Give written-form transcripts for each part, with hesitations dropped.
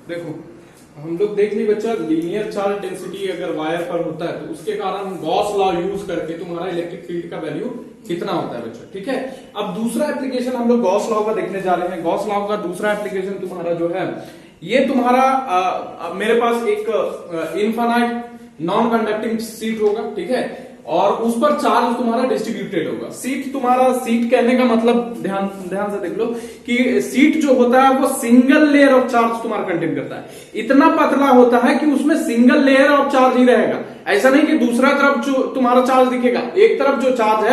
देखो हम लोग देख ली बच्चा, लीनियर चार्ज डेंसिटी अगर वायर पर होता है तो उसके कारण गॉस लॉ यूज करके तुम्हारा इलेक्ट्रिक फील्ड का वैल्यू कितना होता है बच्चा। ठीक है, अब दूसरा एप्लीकेशन हम लोग गॉस लॉ का देखने जा रहे हैं। गॉस लॉ का दूसरा एप्लीकेशन तुम्हारा जो है ये तुम्हारा मेरे पास एक इनफाइनाइट नॉन कंडक्टिंग सीट होगा। ठीक है, और उस पर चार्ज तुम्हारा डिस्ट्रीब्यूटेड होगा। सीट तुम्हारा, सीट कहने का मतलब ध्यान ध्यान से देख लो कि सीट जो होता है वो सिंगल लेयर ऑफ चार्ज तुम्हारा कंटेन करता है। इतना पतला होता है कि उसमें सिंगल लेयर ऑफ चार्ज ही रहेगा। ऐसा नहीं कि दूसरा तरफ जो तुम्हारा चार्ज दिखेगा, एक तरफ जो चार्ज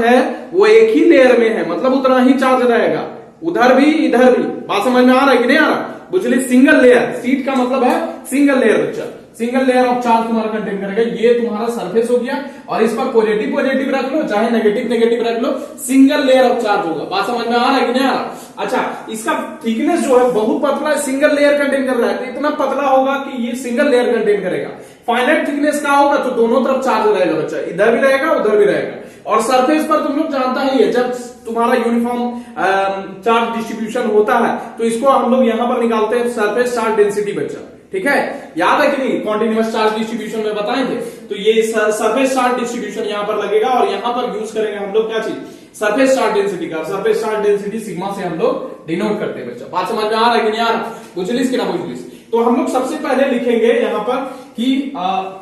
है वो एक ही लेयर में है, मतलब उतना ही चार्ज रहेगा, उधर भी इधर भी। बात समझ में आ रहा है कि नहीं आ रहा? बुझली, सिंगल लेयर, सीट का मतलब है सिंगल लेयर बच्चा, सिंगल लेयर ऑफ चार्ज तुम्हारा कंटेन करेगा। ये तुम्हारा सरफेस हो गया, और इस पर पॉजिटिव पॉजिटिव रख लो चाहे नेगेटिव नेगेटिव रख लो, सिंगल लेयर ऑफ चार्ज होगा। बात समझ में आ रहा है कि नहीं आ रहा? अच्छा, इसका थिकनेस जो है बहुत पतला है, सिंगल लेयर कंटेन कर रहा है, तो इतना पतला होगा कि ये सिंगल लेयर कंटेन करेगा। फाइनाइट थिकनेस का होगा तो दोनों तरफ चार्ज रहेगा बच्चा, इधर भी रहेगा उधर भी रहेगा। और सरफेस पर तुम लोग जानता ही है, जब तुम्हारा यूनिफॉर्म चार्ज डिस्ट्रीब्यूशन होता है तो इसको हम लोग यहां पर निकालते हैं सरफेस चार्ज डेंसिटी बच्चा। ठीक है, याद है कि नहीं? कॉन्टिन्यूअस चार्ज डिस्ट्रीब्यूशन में बताए थे। तो ये सरफेस चार्ज डिस्ट्रीब्यूशन यहां पर लगेगा, और यहां पर यूज करेंगे हम लोग क्या चीज? सरफेस चार्ज डेंसिटी का। सरफेस चार्ज डेंसिटी सिग्मा से हम लोग डिनोट करते हैं बच्चा। बात समझ में आ रहा है कि नहीं आ रहा? बुझलिस कि ना बुझलिस? तो हम लोग सबसे पहले लिखेंगे यहां पर कि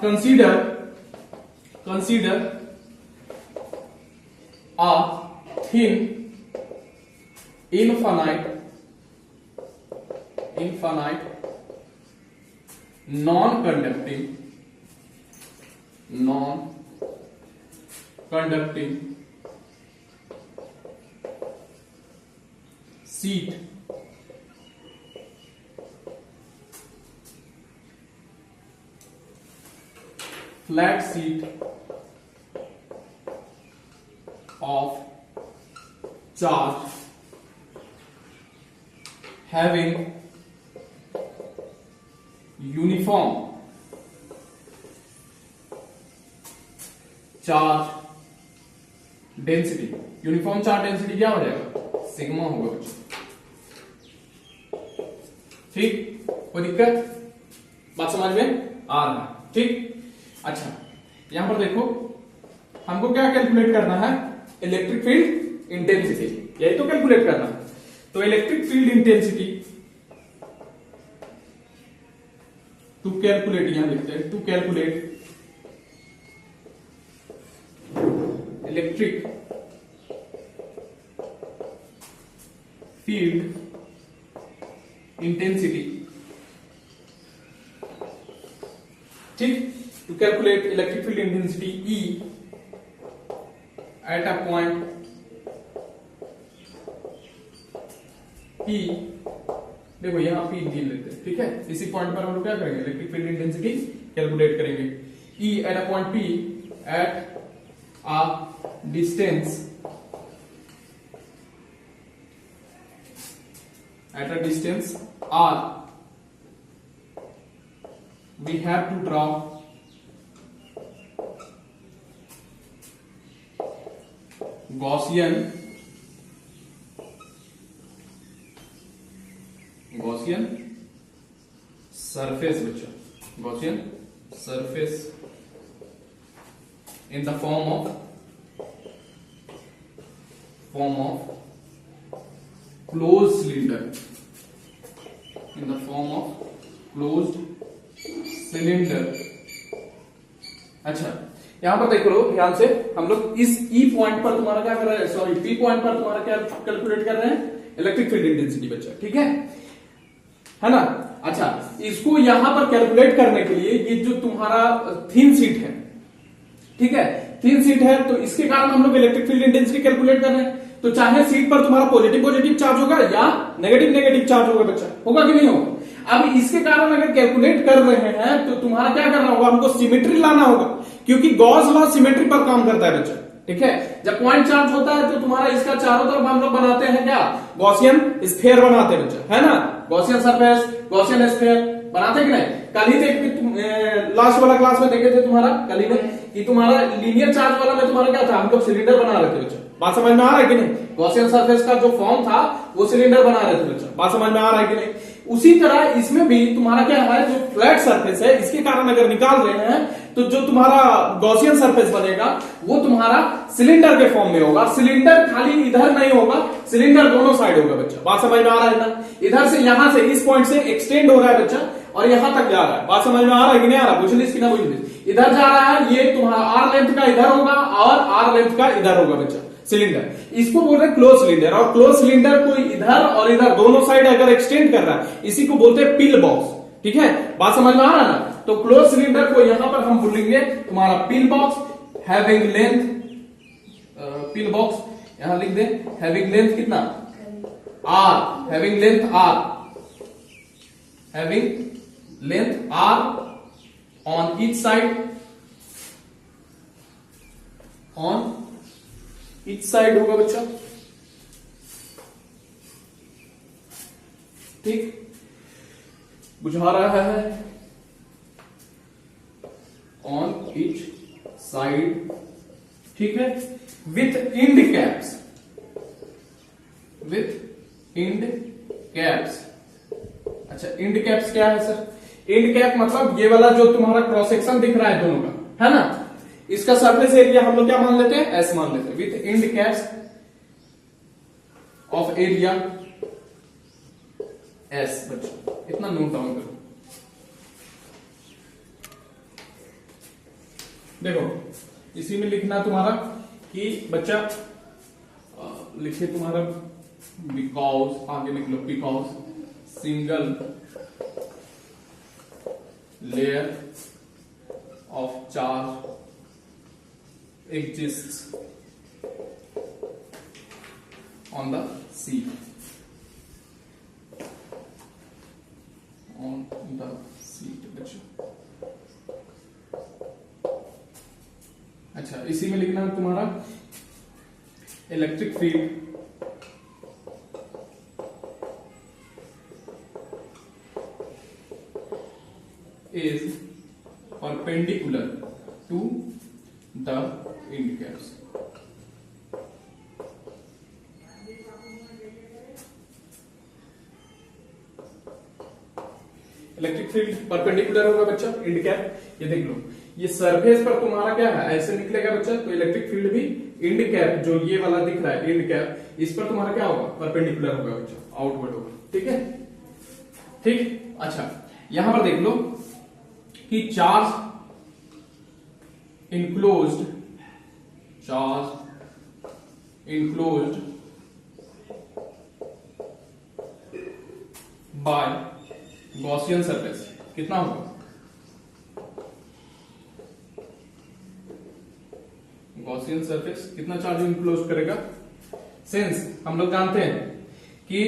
consider a thin infinite non-conducting sheet flat sheet of charge having uniform charge density. Uniform charge density क्या हो जाएगा? सिग्मा होगा बच्चों। ठीक, कोई दिक्कत? बात समझ में आ रहा है? ठीक, अच्छा यहां पर देखो हमको क्या कैलकुलेट करना है? इलेक्ट्रिक फील्ड इंटेंसिटी, यही तो कैलकुलेट करना है। तो electric field intensity to calculate, यहां लिखते हैं to calculate electric field intensity. ठीक, to calculate electric field intensity E at a point P, देखो यहां P डी लेते हैं। ठीक है, इसी पॉइंट पर हम लोग क्या करेंगे? इलेक्ट्रिक फील्ड इंटेंसिटी कैलकुलेट करेंगे। E at a point P at a distance R, we have to draw Gaussian surface बच्चा, Gaussian surface in the form of closed cylinder, in the form of closed cylinder। अच्छा, यहां पर देख लो ध्यान से, हम लोग इस ई पॉइंट पर तुम्हारा क्या कर रहे हैं? सॉरी, पी पॉइंट पर तुम्हारा क्या कैलकुलेट कर रहे हैं? इलेक्ट्रिक फील्ड इंटेंसिटी बच्चा। ठीक है ना? अच्छा, इसको यहां पर कैलकुलेट करने के लिए ये जो तुम्हारा थिन सीट है, ठीक है, थिन सीट है, तो इसके कारण हम लोग इलेक्ट्रिक फील्ड इंटेंसिटी कैलकुलेट कर रहे हैं। तो चाहे सीट पर तुम्हारा पॉजिटिव पॉजिटिव चार्ज होगा या नेगेटिव नेगेटिव चार्ज होगा बच्चा, होगा कि नहीं होगा? अब इसके कारण अगर कैलकुलेट कर रहे हैं तो तुम्हारा क्या करना होगा? हमको सिमेट्री लाना होगा, क्योंकि गॉस लॉ सिमेट्री पर काम करता है बच्चा। ठीक है, जब पॉइंट चार्ज होता है तो तुम्हारा इसका चारों तरफ हम लोग बनाते हैं क्या? गॉसियन स्फीयर बनाते हैं बच्चा, है ना? गॉसियन सरफेस, गॉसियन स्फीयर बनाते हैं कि नहीं? कल ही देख लास्ट वाला क्लास में देखे थे तुम्हारा, कल ही में कि तुम्हारा लीनियर चार्ज वाला में तुम्हारा क्या था? हम लोग सिलेंडर बना रहे थे बच्चा। बात समझ में आ रहा है कि नहीं? गॉसियन सरफेस का जो फॉर्म था वो सिलेंडर बना रहे थे बच्चा। बात समझ में आ रहा है कि नहीं? उसी तरह इसमें भी तुम्हारा क्या है, जो फ्लैट सरफेस है इसके कारण अगर निकाल रहे हैं तो जो तुम्हारा गॉसियन सरफेस बनेगा वो तुम्हारा सिलेंडर के फॉर्म में होगा। सिलेंडर खाली इधर नहीं होगा, सिलेंडर दोनों साइड होगा बच्चा। बात समझ में आ रहा है ना? इधर से यहां से इस पॉइंट से एक्सटेंड हो रहा है बच्चा और यहां तक जा रहा है। बात समझ में आ रहा है कि नहीं आ रहा? पूछ लीजिए कि ना पूछ लीजिए। इधर जा रहा है, ये तुम्हारा आर लेंथ का इधर होगा और आर लेंथ का इधर होगा बच्चा सिलेंडर। इसको बोल रहे हैं क्लोज सिलेंडर, और क्लोज सिलेंडर को इधर और इधर दोनों साइड अगर एक्सटेंड कर रहा है इसी को बोलते हैं पिल बॉक्स। ठीक है, बात समझ में आ रहा है ना? तो क्लोज सिलेंडर को यहां पर हम बोलेंगे तुम्हारा pill box having length, pill box यहां लिख दे हैविंग लेंथ कितना, R, having length R, having length R on each side, ऑन ईच साइड होगा बच्चा। ठीक, बुझा रहा है? ऑन ईच साइड, ठीक है, with end caps, with end caps. अच्छा, इंड कैप्स क्या है सर? इंड कैप मतलब ये वाला जो तुम्हारा क्रॉस सेक्शन दिख रहा है दोनों का, है ना, इसका सरफेस एरिया हम लोग क्या मान लेते हैं, एस मान लेते हैं। With end caps of area S बच्चों, इतना नोट डाउन करो। देखो इसी में लिखना तुम्हारा कि बच्चा लिखे तुम्हारा बिकॉज, आगे लिख लो because single layer of charge exists on the sheet, on the sheet बच्चों। अच्छा, इसी में लिखना है तुम्हारा electric field is perpendicular to the end caps। Electric field perpendicular होगा बच्चा इंड कैप। ये देख लो, ये सरफेस पर तुम्हारा क्या है, ऐसे निकलेगा बच्चा, तो इलेक्ट्रिक फील्ड भी इंड कैप जो ये वाला दिख रहा है इंड कैप, इस पर तुम्हारा क्या होगा, परपेंडिकुलर होगा बच्चा, आउटवर्ड होगा। ठीक है, ठीक। अच्छा, यहां पर देख लो कि charge enclosed, charge enclosed by Gaussian surface कितना होगा, Gaussian surface कितना चार्ज इनक्लोज करेगा। सिंस हम लोग जानते हैं कि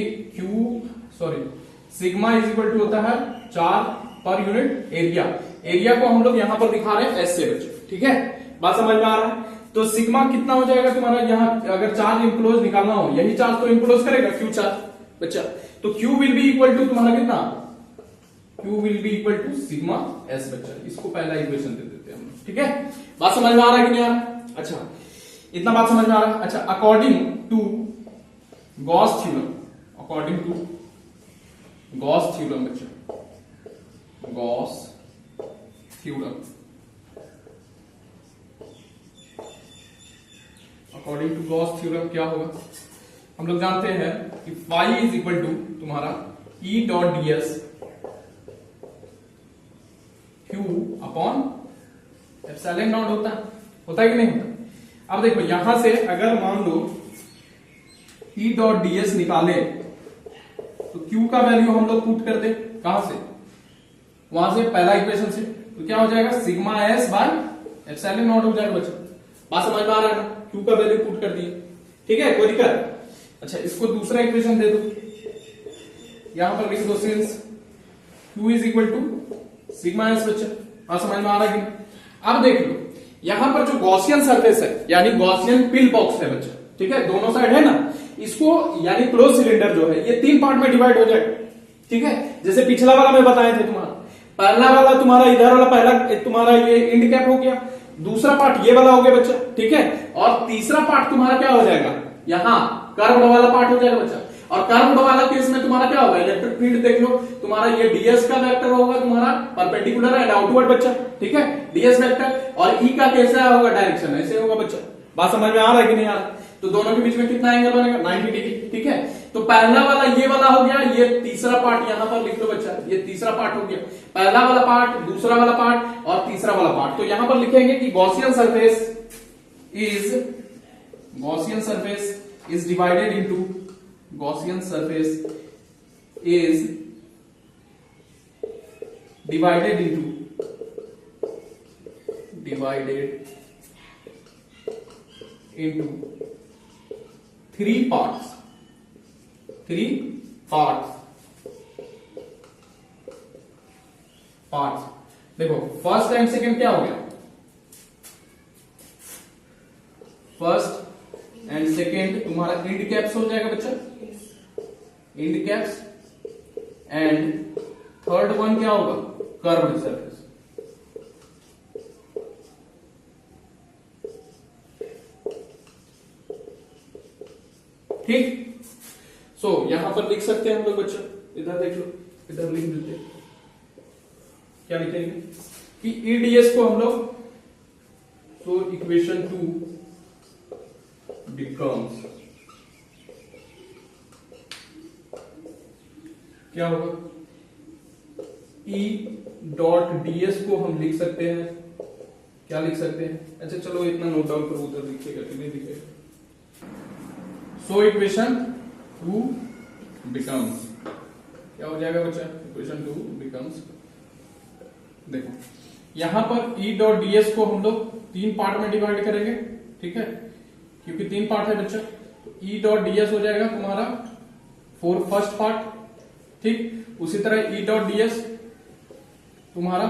सिग्मा इज इक्वल टू होता है charge per unit area. Area को हम लोग यहां पर दिखा रहे हैं एस से बच्चे। ठीक है, बात समझ में आ रहा है? तो सिग्मा कितना हो जाएगा तुम्हारा, यहां अगर चार्ज इनक्लोज निकालना हो, यही चार्ज तो इनक्लोज करेगा क्यू चार्ज बच्चा। तो Q will be equal to तुम्हारा कितना, Q will be equal to sigma S बच्चा। इसको पहला इक्वेशन दे देते हैं हम लोग। ठीक है, बात समझ में आ रहा है कि नहीं आ रहा? अच्छा, इतना बात समझ में आ रहा है। अच्छा, according to Gauss theorem, according to Gauss theorem बच्चा, Gauss theorem, according to Gauss theorem क्या होगा, हम लोग जानते हैं कि फाई इज इक्वल टू तुम्हारा E dot D S Q upon epsilon not होता है कि नहीं होता। अब देखो यहां से अगर मान लो ई डॉट डी एस निकाले तो क्यू का वैल्यू हम लोग पुट कर दे, कहां से, वहां से पहला इक्वेशन से, तो क्या हो जाएगा sigma S by epsilon not हो जाएगा बच्चा। बात समझ में आ रहा है ना? क्यू का वैल्यू पुट कर दिए, ठीक है, कोई दिक्कत। अच्छा, इसको दूसरा इक्वेशन दे दो, यहां पर लिख दो since Q is equal to sigma S बच्चा। बात समझ में आ रहा है कि? अब देख लो यहां पर जो गॉसियन सरफेस है यानी गॉसियन पिल बॉक्स है बच्चा, ठीक है, दोनों साइड है ना, इसको यानी क्लोज सिलेंडर जो है ये 3 पार्ट में डिवाइड हो जाएगा। ठीक है, जैसे पिछला वाला मैं बताए थे तुम्हारा, पहला वाला तुम्हारा इधर वाला पहला तुम्हारा ये इंड कैप हो गया, दूसरा पार्ट ये वाला हो गया बच्चा। ठीक है, और तीसरा पार्ट तुम्हारा क्या हो जाएगा, यहां कर्व वाला पार्ट हो जाएगा बच्चा। और कर्व्ड वाला केस में तुम्हारा क्या होगा, इलेक्ट्रिक फील्ड देख लो, तुम्हारा ये ds का वेक्टर होगा तुम्हारा परपेंडिकुलर एंड आउटवर्ड बच्चा, ठीक है, ds वेक्टर, और e का कैसा होगा, डायरेक्शन ऐसे होगा बच्चा। बात समझ में आ रहा है कि नहीं आ रहा? तो दोनों के बीच में कितना एंगल बनेगा, 90 डिग्री, ठीक है। तो पहला वाला ये वाला हो गया, ये तीसरा पार्ट यहां पर लिख लो बच्चा, ये तीसरा पार्ट हो गया, पहला वाला पार्ट, दूसरा वाला पार्ट और तीसरा वाला पार्ट। तो यहां पर लिखेंगे कि Gaussian surface is divided into, Gaussian surface is divided into three parts, देखो फर्स्ट एंड सेकंड क्या हो गया, फर्स्ट एंड सेकंड तुम्हारा इंड कैप्स हो जाएगा बच्चा, end caps, and third one क्या होगा, कर्व्ड सरफेस। ठीक, सो यहां पर लिख सकते हैं हम लोग बच्चा, इधर देख लो, इधर लिख देते हैं, क्या लिखेंगे कि ईडीएस को हम लोग, सो इक्वेशन 2 बिकम्स क्या होगा, E डॉट ds को हम लिख सकते हैं, क्या लिख सकते हैं, अच्छा चलो इतना नोट डाउन करो, उधर लिखेगा कि नहीं लिखेगा। सो इक्वेशन 2 बिकम्स क्या हो जाएगा बच्चा, इक्वेशन 2 बिकम्स, देखो यहां पर E डॉट ds को हम लोग 3 पार्ट में डिवाइड करेंगे, ठीक है, क्योंकि 3 पार्ट है बच्चा। E डॉट ds हो जाएगा तुम्हारा फर्स्ट पार्ट, ठीक, उसी तरह E डॉट ds तुम्हारा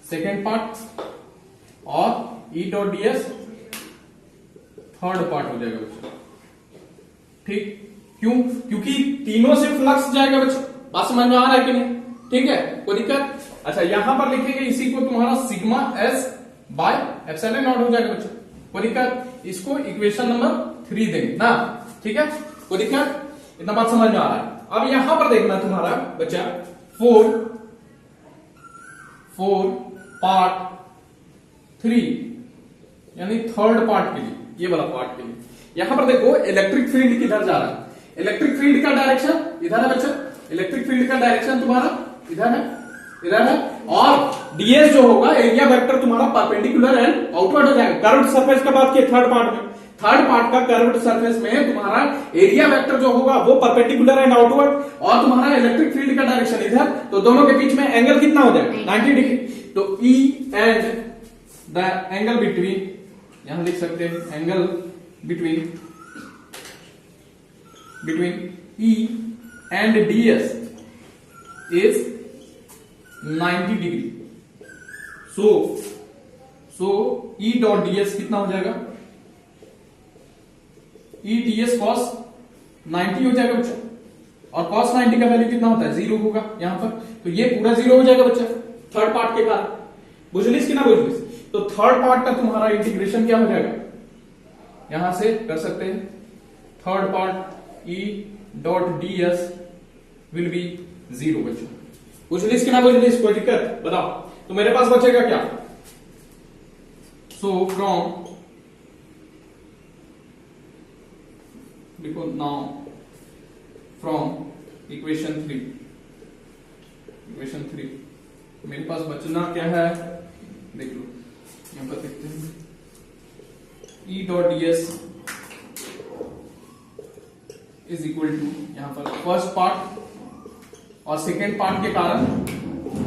सेकेंड पार्ट, और E dot ds third part हो जाएगा बच्चा, ठीक, क्यों, क्योंकि तीनों से फ्लक्स जाएगा बच्चा, बात समझ में आ रहा है कि नहीं, ठीक है, कोई दिक्कत। अच्छा यहां पर लिखेंगे इसी को तुम्हारा sigma s by epsilon not हो जाएगा बच्चा, कोई दिक्कत, इसको इक्वेशन नंबर 3 देंगे ना, ठीक है, कोई दिक्कत, इतना बात समझ में आ रहा है। अब यहां पर देखना तुम्हारा बच्चा 4 पार्ट 3 यानी थर्ड पार्ट के लिए, ये वाला पार्ट के लिए, यहां पर देखो इलेक्ट्रिक फील्ड किधर जा रहा है, इलेक्ट्रिक फील्ड का डायरेक्शन इधर है बच्चा, इलेक्ट्रिक फील्ड का डायरेक्शन तुम्हारा इधर है, और ds जो होगा एरिया वेक्टर तुम्हारा परपेंडिकुलर एंड आउटवर्ड हो जाएगा। कर्व्ड सरफेस का बात किया थर्ड पार्ट में, थर्ड पार्ट का कर्व्ड सरफेस में तुम्हारा एरिया वेक्टर जो होगा वो परपेंडिकुलर एंड आउटवर्ड, और तुम्हारा इलेक्ट्रिक फील्ड का डायरेक्शन इधर, तो दोनों के बीच में एंगल कितना हो जाएगा, 90 डिग्री। तो E and the angle between, यहां लिख सकते हैं angle between E and ds is 90 degree. So E dot ds कितना हो जाएगा, E ds cos 90 हो जाएगा बच्चा, और cos 90 का वैल्यू कितना होता है, 0 होगा यहां पर, तो ये पूरा 0 हो जाएगा बच्चा थर्ड पार्ट के कारण, बुझलिस कि ना बुझलिस। तो थर्ड पार्ट का तुम्हारा इंटीग्रेशन क्या हो जाएगा, यहां से कर सकते हैं, third part E dot ds will be 0 बच्चा, बुझलिस कि ना बुझलिस, कोई दिक्कत बताओ। तो मेरे पास बचेगा क्या, सो फ्रॉम, देखो नाउ फ्रॉम इक्वेशन 3 मेरे पास बचना क्या है, देख लो यहां पर देखते हैं, E dot ds is equal to, यहां पर फर्स्ट पार्ट और सेकेंड पार्ट के कारण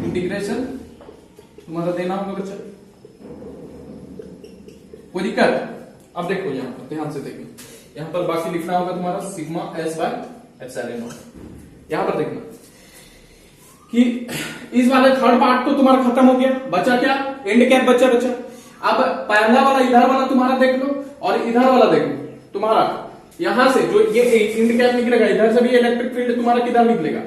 इंटीग्रेशन तुम्हारा देना होगा बच्चा, कोई दिक्कत। अब देखो यहां पर ध्यान से देखो, यहां पर बाकी लिखना होगा तुम्हारा sigma s by epsilon not. यहां पर देखना कि इस वाले थर्ड पार्ट तो तुम्हारा खत्म हो गया, बचा क्या, एंड कैप बचा। अब पहला वाला इधर वाला तुम्हारा देख लो, और इधर वाला देख लो, तुम्हारा यहां से जो ये एंड कैप निकलेगा, इधर से भी इलेक्ट्रिक फील्ड तुम्हारा किधर निकलेगा,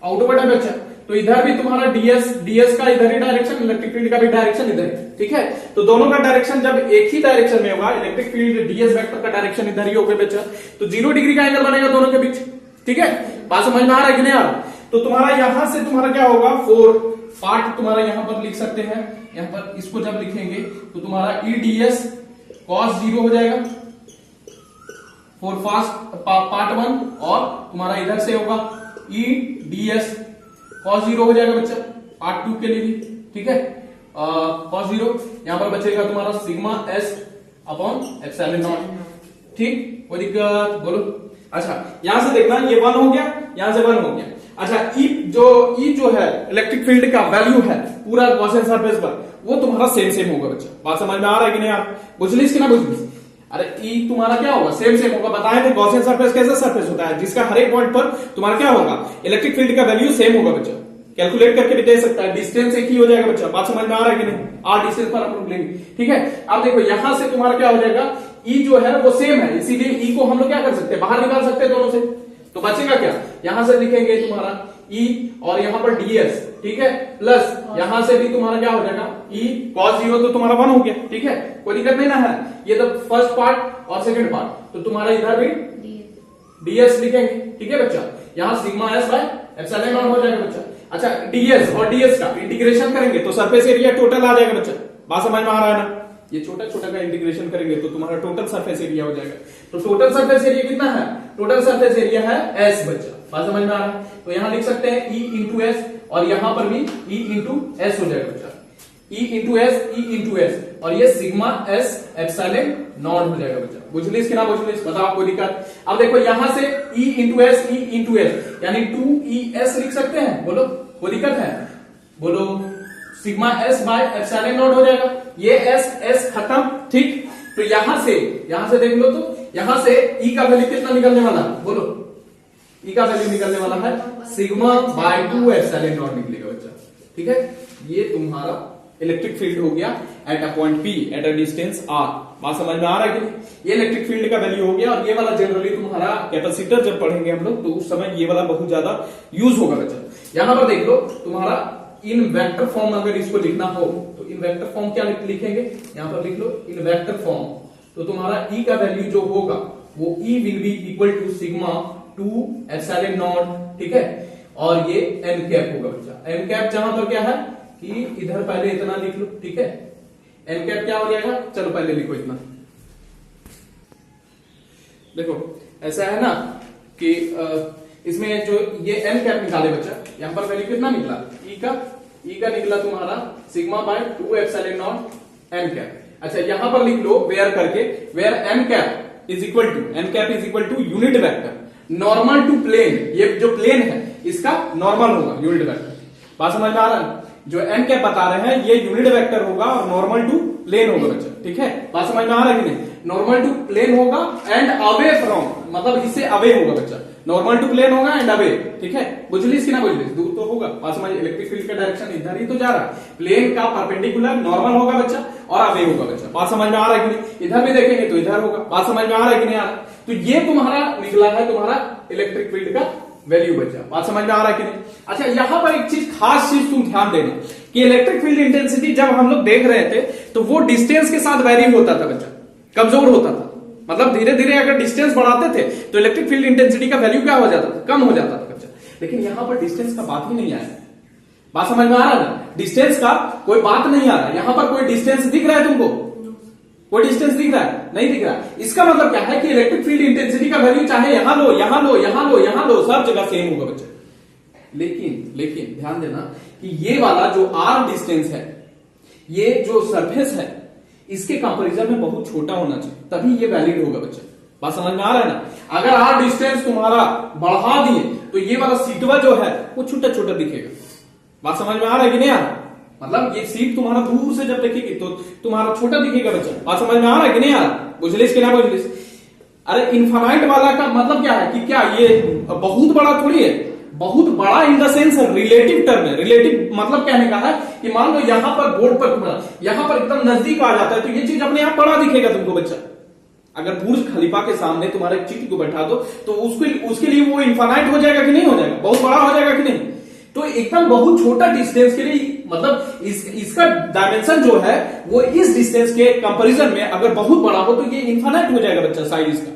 आउटवर्ड है बच्चा। तो इधर भी तुम्हारा डीएस का इधर ही डायरेक्शन, इलेक्ट्रिक फील्ड का भी डायरेक्शन इधर है, ठीक है। तो दोनों का डायरेक्शन जब एक ही डायरेक्शन में होगा, इलेक्ट्रिक फील्ड डीएस वेक्टर का डायरेक्शन इधर ही होगा बच्चा, तो 0 डिग्री का एंगल बनेगा दोनों के बीच, ठीक है। बात समझ में आ रहा है कि नहीं आ रहा? तो तुम्हारा यहां से तुम्हारा क्या होगा, 4 पार्ट तुम्हारा यहां पर लिख सकते हैं, यहां पर इसको जब लिखेंगे तो तुम्हारा ईडीएस cos 0 हो जाएगा फॉर फास्ट पार्ट 1, और तुम्हारा इधर से होगा ईडीएस cos 0 हो जाएगा बच्चा पार्ट 2 के लिए भी, ठीक है। cos 0 यहां पर बचेगा तुम्हारा sigma S upon epsilon naught, ठीक। कोई दिक्कत बोलो? अच्छा यहां से देखना, ये 1 हो गया, यहां से 1 हो गया। अच्छा ई जो है इलेक्ट्रिक फील्ड का वैल्यू है पूरा गॉसियन सरफेस पर, वो तुम्हारा सेम होगा बच्चा। बात समझ में आ रहा है कि नहीं? आप बुझलिस कि ना बुझलिस? अरे ई तुम्हारा क्या होगा, सेम होगा। बताएं तो गॉसियन सरफेस कैसा सरफेस होता है, जिसका हर एक पॉइंट पर तुम्हारा क्या होगा, इलेक्ट्रिक फील्ड का वैल्यू सेम होगा बच्चा। कैलकुलेट करके भी दे सकता है, डिस्टेंस एक ही हो जाएगा बच्चा। बात समझ में आ रहा है कि नहीं? आर डिस्टेंस पर हम लोग लेंगे, ठीक है। अब देखो यहां से तुम्हारा क्या हो जाएगा, ई जो है वो सेम है, इसीलिए ई को हम लोग क्या कर सकते हैं, बाहर निकाल सकते हैं दोनों से। तो बचेगा क्या, यहां से लिखेंगे तुम्हारा ई और यहां पर डीएस, ठीक है, प्लस यहां से भी तुम्हारा क्या हो जाएगा ई cos 0, तो तुम्हारा 1 हो गया, ठीक है। कोई दिक्कत नहीं ना है? ये तो फर्स्ट पार्ट और सेकंड पार्ट, तो तुम्हारा इधर भी डीएस लिखेंगे, ठीक है बच्चा। यहां sigma S by epsilon not हो जाएगा बच्चा। अच्छा डीएस और डीएस का इंटीग्रेशन करेंगे तो सरफेस एरिया टोटल आ जाएगा बच्चा। बात समझ में आ रहा है ना? ये छोटा छोटा का इंटीग्रेशन करेंगे तो तुम्हारा टोटल सरफेस एरिया हो जाएगा। तो टोटल सरफेस एरिया कितना है, टोटल सरफेस एरिया है एस बच्चा। बात समझ में आ रहा है? तो यहां लिख सकते हैं ई इंटू एस, और यहां पर भी ई इंटू एस हो जाएगा बच्चा। ई इंटू एस, और ये सिग्मा एस एप्सिलॉन नॉट हो जाएगा बच्चा। बुझलिस कि ना बुझलिस? बताओ कोई दिक्कत? अब देखो यहां से ई इंटू एस यानी 2ES लिख सकते हैं, बोलो कोई दिक्कत है? बोलो sigma S by epsilon not हो जाएगा। ये एस खत्म, ठीक। तो यहां से देख लो, तो यहां से ई का वैल्यू कितना निकलने वाला, बोलो ई का वैल्यू निकलने वाला है सिग्मा बाय 2 एप्सिलॉन नॉट निकलेगा बच्चा, ठीक है। ये तुम्हारा इलेक्ट्रिक फील्ड हो गया at a point P at a distance R। बात समझ में आ रहा है कि ये इलेक्ट्रिक फील्ड का वैल्यू हो गया। और ये वाला जनरली तुम्हारा कैपेसिटर जब पढ़ेंगे हम लोग, तो उस समय ये वाला बहुत ज्यादा यूज होगा बच्चा। यहां पर देख लो तुम्हारा इन वेक्टर फॉर्म अगर इसको लिखना हो तो इन वेक्टर फॉर्म क्या लिखेंगे, यहां पर लिख लो इन वेक्टर फॉर्म। तो तुम्हारा ई का वैल्यू जो होगा वो E will be equal to sigma 2 epsilon naught, ठीक है। और ये एन कैप होगा बच्चा। एन कैप जहां पर क्या है कि इधर पहले इतना लिख लो, ठीक है। एन कैप क्या हो जाएगा, चलो पहले लिखो इतना। देखो ऐसा है ना कि इसमें जो ये एन कैप निकाले बच्चा, यहां पर वैल्यू कितना निकला, ई का निकला तुम्हारा sigma by 2 epsilon nought n cap. अच्छा यहां पर लिख लो वेयर करके, where n cap is equal to unit vector normal to plane. ये जो प्लेन है इसका नॉर्मल होगा यूनिट वेक्टर। बात समझ में आ रहा है? जो एन कैप बता रहे हैं ये यूनिट वेक्टर होगा और नॉर्मल टू प्लेन होगा बच्चा, ठीक है। बात समझ में आ रहा है कि नहीं? नॉर्मल टू प्लेन होगा एंड अवे फ्रॉम, मतलब इससे अवे होगा बच्चा। नॉर्मल टू प्लेन होगा एंड अवे, ठीक है। बुझलिस कि ना बुझलिस? दूर तो होगा। बात समझ, इलेक्ट्रिक फील्ड का डायरेक्शन इधर ही तो जा रहा है। प्लेन का परपेंडिकुलर नॉर्मल होगा बच्चा और अवे होगा बच्चा। बात समझ में आ रहा है कि नहीं? इधर भी देखेंगे तो इधर होगा। बात समझ में आ रहा है कि नहीं आ रहा? तो ये तुम्हारा निकला है तुम्हारा इलेक्ट्रिक फील्ड का वैल्यू बच्चा। बात समझ में आ रहा है कि नहीं? अच्छा यहां पर एक चीज, खास चीज तुम ध्यान देना कि इलेक्ट्रिक फील्ड इंटेंसिटी जब हम लोग देख रहे थे तो वो डिस्टेंस के साथ वैरी होता था बच्चा, कमजोर होता था। मतलब धीरे धीरे अगर डिस्टेंस बढ़ाते थे तो इलेक्ट्रिक फील्ड इंटेंसिटी का वैल्यू क्या हो जाता था, कम हो जाता था बच्चा। लेकिन यहां पर डिस्टेंस का बात ही नहीं आया। बात समझ में आ रहा है ना? डिस्टेंस का कोई बात नहीं आ रहा। यहां पर कोई डिस्टेंस दिख रहा है तुमको? कोई डिस्टेंस दिख रहा है? नहीं दिख रहा। इसका मतलब क्या है कि इलेक्ट्रिक फील्ड इंटेंसिटी का वैल्यू चाहे यहां लो, यहां लो, यहां लो, यहां लो, सब जगह सेम होगा बच्चा। लेकिन ध्यान देना कि ये वाला जो आर डिस्टेंस है, ये जो सरफेस है, इसके कंपैरिजन में बहुत छोटा होना चाहिए, तभी ये वैलिड होगा बच्चा। बात समझ में आ रहा है ना? अगर आर डिस्टेंस तुम्हारा बढ़ा दिए तो ये वाला सीटवा जो है वो छोटा छोटा दिखेगा। बात समझ में आ रहा है कि नहीं आ रहा? मतलब ये सीट तुम्हारा दूर से जब देखेगी तो तुम्हारा छोटा दिखेगा बच्चा। बात समझ में आ रहा है कि नहीं आ रहा? बुझलिस कि ना बुझलिस? अरे इन्फानाइट वाला का मतलब क्या है कि क्या ये बहुत बड़ा थोड़ी है, बहुत बड़ा in the sense relative term है। रिलेटिव मतलब कहने का है कि मान लो यहां पर बोर्ड पर तुम्हारा यहां पर एकदम नजदीक आ जाता है तो ये चीज अपने आप बड़ा दिखेगा तुमको बच्चा। अगर बुर्ज खलीफा के सामने तुम्हारे चीटी को बैठा दो तो उसके लिए वो इन्फानाइट हो जाएगा कि नहीं हो जाएगा, बहुत बड़ा हो जाएगा कि नहीं? तो तो एकदम बहुत छोटा डिस्टेंस के लिए, मतलब इसका डायमेंशन जो है वो इस डिस्टेंस के कंपैरिजन में अगर बहुत बड़ा हो तो ये इन्फिनिट हो जाएगा बच्चा, साइड इसका।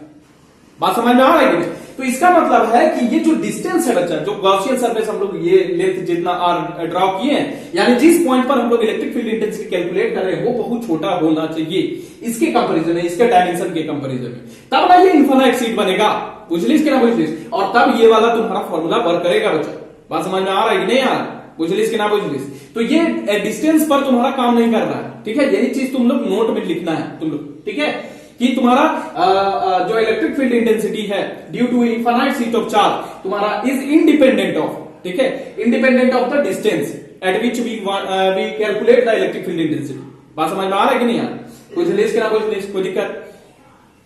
बात समझ में आ रहा है कि नहीं? तो इसका मतलब है कि ये जो डिस्टेंस है बच्चा, जो गॉसियन सरफेस हम लोग ये लेंथ जितना आर ड्रॉ किए हैं, यानी जिस पॉइंट पर हम लोग इलेक्ट्रिक फील्ड इंटेंसिटी कैलकुलेट कर रहे हैं वो बहुत छोटा होना चाहिए इसके कंपैरिजन में, इसके डायमेंशन के कंपैरिजन में, तब ना ये इन्फिनिट सीट बनेगा। बुझलिस कि ना बुझलिस? और तब ये वाला तुम्हारा फॉर्मूला वर्क करेगा बच्चा। बात समझ में आ रहा है कि नहीं आ रहा? बुझलिस कि ना बुझलिस? तो ये डिस्टेंस पर तुम्हारा काम नहीं कर रहा है, ठीक है? यही चीज तुम लोग नोट में लिखना है तुम लोग, ठीक है? कि तुम्हारा जो इलेक्ट्रिक फील्ड इंटेंसिटी है due to infinite sheet of charge तुम्हारा इज इंडिपेंडेंट ऑफ, ठीक है, independent of the distance at which we calculate the electric field intensity. बात समझ में आ रहा है कि नहीं आ रहा? बुझलिस कि ना बुझलिस? कोई दिक्कत?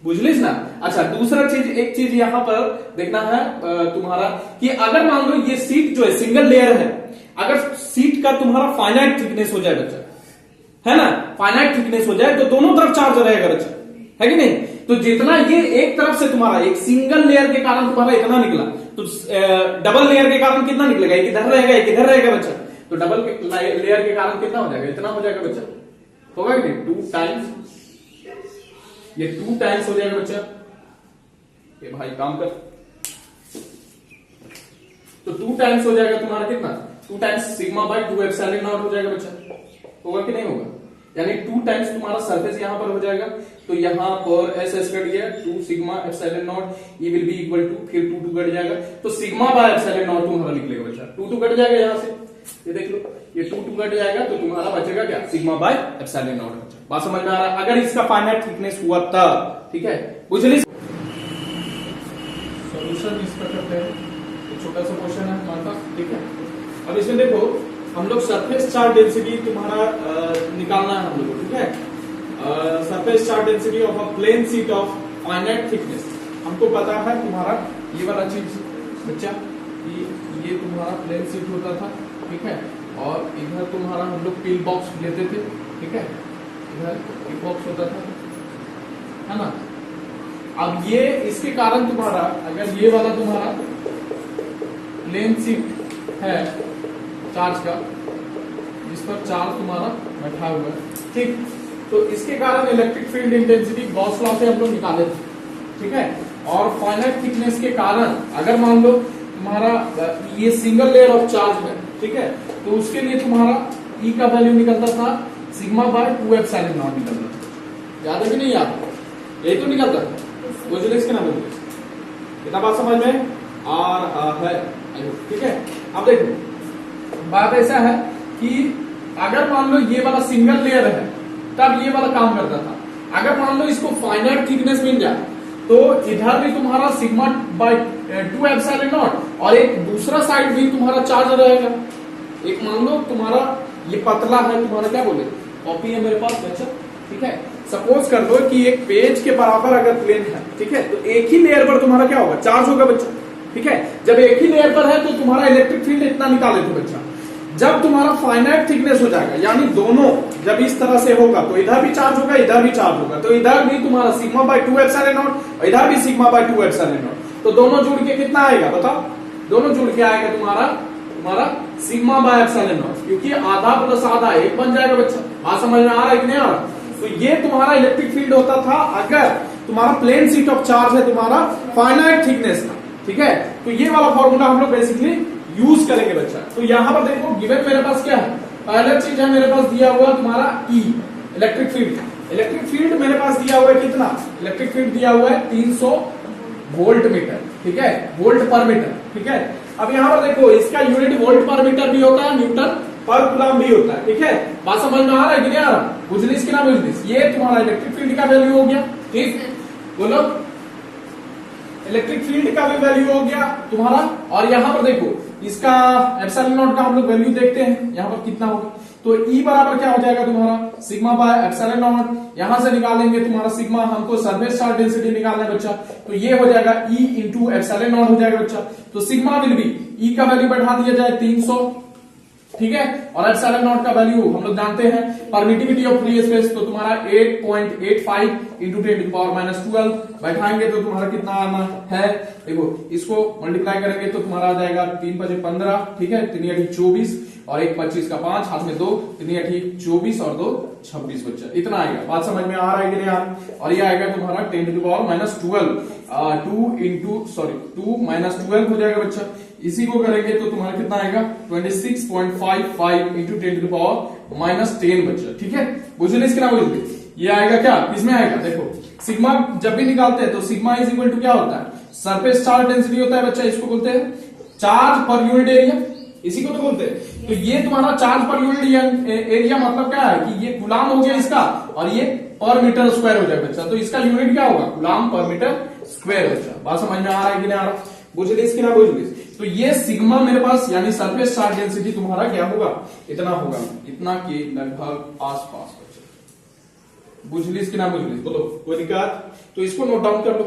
बुझलिस ना? अच्छा, दूसरा चीज, एक चीज यहां पर देखना है तुम्हारा कि अगर मान लो ये सीट जो है सिंगल लेयर है, अगर सीट का तुम्हारा फाइनाइट थिकनेस हो जाए बच्चा, है ना, फाइनाइट थिकनेस हो जाए तो दोनों तरफ चार्ज रहेगा बच्चा, है कि नहीं? तो जितना ये एक तरफ से तुम्हारा एक सिंगल लेयर के कारण तुम्हारा इतना निकला, तो डबल लेयर के कारण कितना निकलेगा? एक इधर रहेगा, एक इधर रहेगा बच्चा। तो डबल लेयर के कारण कितना हो जाएगा? इतना हो जाएगा बच्चा, होगा कि नहीं? 2 टाइम्स, ये 2 टाइम्स हो जाएगा बच्चा। ये भाई काम कर, तो 2 टाइम्स हो जाएगा तुम्हारा कितना? 2 times sigma by 2 epsilon not हो जाएगा बच्चा, होगा कि नहीं होगा? यानी 2 टाइम्स तुम्हारा सरफेस यहां पर हो जाएगा, तो यहां पर एस कट गया, 2 सिग्मा एप्सिलॉन नॉट, ये विल बी इक्वल टू, फिर 2 2 कट जाएगा, तो सिग्मा बाय एप्सिलॉन नॉट तुम्हारा निकलेगा बच्चा। 2 2 कट जाएगा यहां से, ये देख लो, ये 2 2 कट जाएगा, तो तुम्हारा बचेगा क्या? सिग्मा बाय एप्सिलॉन नॉट बच्चा। बात समझ में आ रहा है? अगर इसका फाइनाइट थिकनेस हुआ तब, ठीक है? बुझली? सॉल्यूशन इसका करते हैं, छोटा सा क्वेश्चन है हमारे पास, ठीक है? अब इसमें देखो, हम लोग सरफेस चार्ज डेंसिटी तुम्हारा निकालना है हम लोग, ठीक है? Surface charge density of a plane sheet of finite thickness. हमको पता है तुम्हारा ये वाला चीज बच्चा, ये तुम्हारा प्लेन शीट होता था, ठीक है? और इधर तुम्हारा हम लोग पिल बॉक्स लेते थे, ठीक है? इधर पिल बॉक्स होता था, है ना? अब ये इसके कारण तुम्हारा, अगर ये वाला तुम्हारा प्लेन शीट है चार्ज का, जिस पर चार्ज तुम्हारा बैठा हुआ है, ठीक, तो इसके कारण electric field intensity Gauss law से हम लोग निकाले थे, ठीक है? और फाइनाइट थिकनेस के कारण अगर मान लो तुम्हारा ये सिंगल लेयर ऑफ चार्ज है, ठीक है, तो उसके लिए तुम्हारा ई का वैल्यू निकलता था सिग्मा बाय 2 एप्सिलॉन नॉट निकलता था। याद है कि नहीं याद? यही तो निकलता है। बुझलिस के ना बुझलिस? इतना बात समझ में आ है, ठीक है? अब देखो, बात ऐसा है कि अगर मान लो ये वाला सिंगल लेयर है तब ये वाला काम करता था। अगर मान लो इसको फाइनाइट थिकनेस मिल जाए तो इधर भी तुम्हारा सिग्मा बाय 2 एप्सिलॉन नॉट और एक दूसरा साइड भी तुम्हारा चार्ज रहेगा। एक मान लो तुम्हारा ये पतला है, तुम्हारा क्या बोले, कॉपी है मेरे पास बच्चा, ठीक है? सपोज कर लो कि एक पेज के बराबर अगर प्लेन है, ठीक है, तो एक ही लेयर पर तुम्हारा क्या होगा? चार्ज होगा बच्चा, ठीक है? जब एक ही लेयर पर है तो तुम्हारा इलेक्ट्रिक फील्ड इतना निकाले थे बच्चा। जब तुम्हारा फाइनाइट थिकनेस हो जाएगा, यानी दोनों जब इस तरह से होगा तो इधर भी चार्ज होगा, इधर भी चार्ज होगा, तो इधर भी तुम्हारा सिग्मा बाय 2 एप्सिलॉन नॉट और इधर भी सिग्मा बाय 2 एप्सिलॉन नॉट, तो दोनों जुड़ के कितना आएगा बताओ? दोनों जुड़ के आएगा तुम्हारा सिग्मा बाय एप्सिलॉन नॉट, क्योंकि आधा प्लस आधा 1 बन जाएगा बच्चा। बात समझ में आ रहा है कि नहीं आ रहा? तो ये तुम्हारा इलेक्ट्रिक फील्ड होता था अगर तुम्हारा प्लेन शीट ऑफ चार्ज है तुम्हारा फाइनाइट थिकनेस का, ठीक है? तो ये वाला फॉर्मूला हम लोग बेसिकली यूज करेंगे बच्चा। तो यहां पर देखो गिवन मेरे पास क्या है, पहला चीज है मेरे पास दिया हुआ तुम्हारा ई इलेक्ट्रिक फील्ड। इलेक्ट्रिक फील्ड मेरे पास दिया हुआ है कितना? इलेक्ट्रिक फील्ड दिया हुआ है 300 वोल्ट मीटर, ठीक है, वोल्ट पर मीटर, ठीक है? अब यहां पर देखो इसका यूनिट वोल्ट पर मीटर भी होता है, न्यूटन पर कूलम भी होता है, ठीक है? बात समझ में आ रहा है कि नहीं आ रहा? बुझलिस कि ना बुझलिस? ये तुम्हारा इलेक्ट्रिक फील्ड का वैल्यू हो गया, ठीक, बोलो इलेक्ट्रिक फील्ड का भी वैल्यू हो गया तुम्हारा। और यहां पर देखो इसका एप्सिलॉन नॉट का हम लोग वैल्यू देखते हैं यहां पर कितना होगा, तो ई बराबर क्या हो जाएगा तुम्हारा सिग्मा बाय एप्सिलॉन नॉट। यहां से निकालेंगे तुम्हारा सिग्मा, हमको सरफेस चार्ज डेंसिटी निकालना है बच्चा, तो ये हो जाएगा ई इंटू एप्सिलॉन नॉट हो जाएगा बच्चा। तो सिग्मा विल बी, ई का वैल्यू बढ़ा दिया जाए 300, ठीक है। और एप्सिलॉन नॉट का वैल्यू हम लोग जानते हैं, परमिटिविटी ऑफ फ्री स्पेस तो तुम्हारा 8.85 इंटू 10⁻12 बैठाएंगे तो तुम्हारा कितना आना है, देखो इसको मल्टीप्लाई करेंगे तो तुम्हारा आ जाएगा 3 × 5 = 15, ठीक है, 3 × 24 और 1 25 का 5, हाथ में 2, 3 × 24 और 2 26 बच्चा, इतना आएगा। बात समझ में आ रहा है कि नहीं आ रहा? और ये आएगा तुम्हारा 10⁻12 2 - 12 हो जाएगा बच्चा। इसी को करेंगे तो तुम्हारा कितना आएगा 26.55 इंटू 10⁻10 बच्चा, ठीक है। बुझे इसके ना बुझे, ये आएगा क्या, इसमें आएगा, देखो सिग्मा जब भी निकालते हैं तो सिग्मा इज इक्वल टू क्या होता है, सरफेस चार्ज डेंसिटी होता है बच्चा, इसको बोलते हैं चार्ज पर यूनिट एरिया, इसी को तो बोलते हैं। तो ये तुम्हारा चार्ज पर यूनिट एरिया मतलब क्या है कि ये गुलाम हो गया इसका, और ये पर मीटर स्क्वायर हो जाएगा बच्चा, तो इसका यूनिट क्या होगा, गुलाम पर मीटर स्क्वायर बच्चा। बात समझ में आ रहा है कि नहीं आ रहा? बुझे इसकी ना बुझे? तो ये सिग्मा मेरे पास यानी सरफेस चार्ज डेंसिटी तुम्हारा क्या होगा, इतना होगा, इतना के लगभग आसपास बच्चा। बुझलिस कि ना बुझलिस, बोलो कोई दिक्कत? तो इसको नोट डाउन कर लो।